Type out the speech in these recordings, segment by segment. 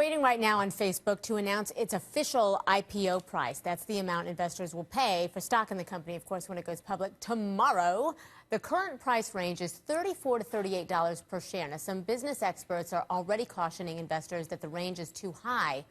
waiting right now on Facebook to announce its official IPO price. That's the amount investors will pay for stock in the company, of course, when it goes public tomorrow. The current price range is $34 to $38 per share. Now, some business experts are already cautioning investors that the range is too high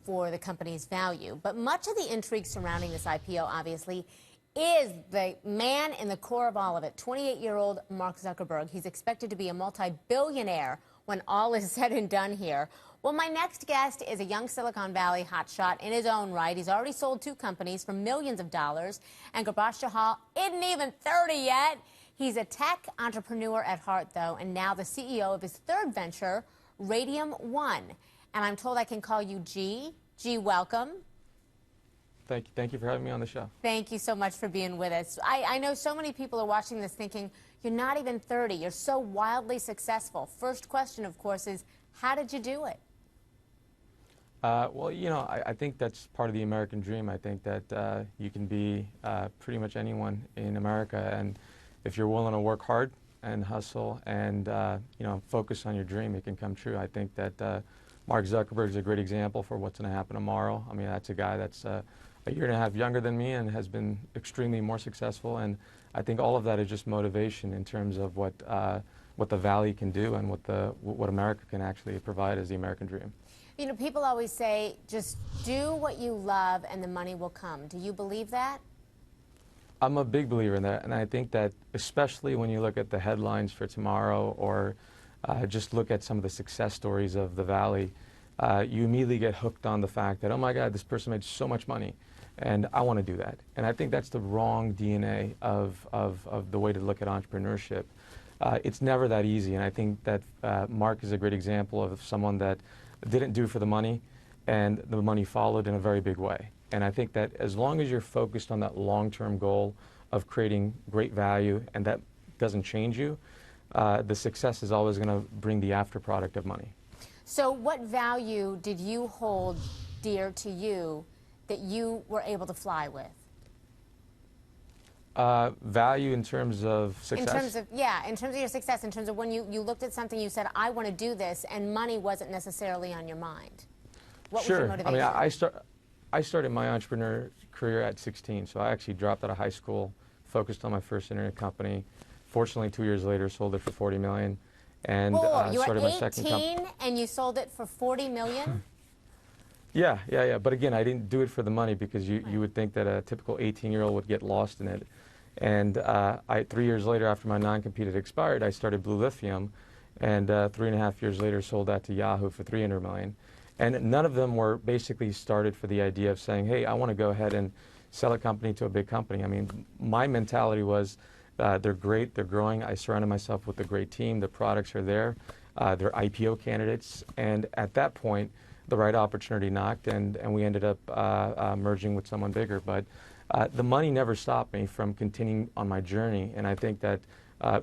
for the company's value. But much of the intrigue surrounding this IPO, obviously, is the man in the core of all of it, 28-year-old Mark Zuckerberg. He's expected to be a multi-billionaire when all is said and done here. Well, my next guest is a young Silicon Valley hotshot in his own right. He's already sold 2 companies for millions of dollars, and Gurbaksh Chahal isn't even 30 yet. He's a tech entrepreneur at heart, though, and now the CEO of his third venture, Radium One. And I'm told I can call you G. G, welcome. Thank you. Thank you for having me on the show. Thank you so much for being with us. I know so many people are watching this thinking, you're not even 30. You're so wildly successful. First question, of course, is how did you do it? Well, you know, I think that's part of the American dream. I think that you can be pretty much anyone in America, and if you're willing to work hard and hustle and you know, focus on your dream, it can come true. I think that Mark Zuckerberg is a great example for what's going to happen tomorrow. I mean, that's a guy that's a year and a half younger than me and has been extremely more successful, and I think all of that is just motivation in terms of what the Valley can do and what America can actually provide as the American dream. You know, people always say, just do what you love and the money will come. Do you believe that? I'm a big believer in that, and I think that especially when you look at the headlines for tomorrow or just look at some of the success stories of the Valley, you immediately get hooked on the fact that, oh my God, this person made so much money, and I want to do that. And I think that's the wrong DNA of the way to look at entrepreneurship. It's never that easy, and I think that Mark is a great example of someone that didn't do it for the money, and the money followed in a very big way. And I think that as long as you're focused on that long-term goal of creating great value and that doesn't change you, the success is always going to bring the after product of money. So what value did you hold dear to you that you were able to fly with? Value in terms of success? In terms of, yeah, in terms of your success, in terms of when you looked at something, you said, I want to do this, and money wasn't necessarily on your mind. What was your motivation? I mean, I started my entrepreneur career at 16, so I actually dropped out of high school, focused on my first internet company. Fortunately, 2 years later, sold it for $40 million, and started my second company. You were 18 and you sold it for $40 million? Yeah. But again, I didn't do it for the money because you would think that a typical 18-year-old would get lost in it. And 3 years later, after my non-compete had expired, I started Blue Lithium, and 3.5 years later, sold that to Yahoo for $300 million. And none of them were basically started for the idea of saying, hey, I want to go ahead and sell a company to a big company. I mean, my mentality was, they're great, they're growing. I surrounded myself with a great team. The products are there. They're IPO candidates. And at that point, the right opportunity knocked, and we ended up merging with someone bigger. But the money never stopped me from continuing on my journey. And I think that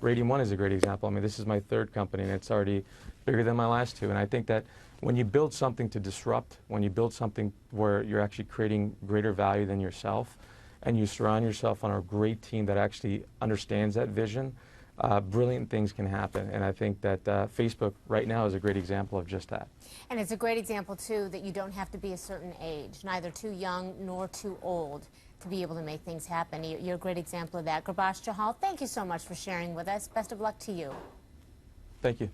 Radium One is a great example. I mean, this is my third company, and it's already bigger than my last 2. And I think that when you build something to disrupt, when you build something where you're actually creating greater value than yourself, and you surround yourself on a great team that actually understands that vision, brilliant things can happen. And I think that Facebook right now is a great example of just that. And it's a great example, too, that you don't have to be a certain age, neither too young nor too old, to be able to make things happen. You're a great example of that. Gurbaksh Chahal, thank you so much for sharing with us. Best of luck to you. Thank you.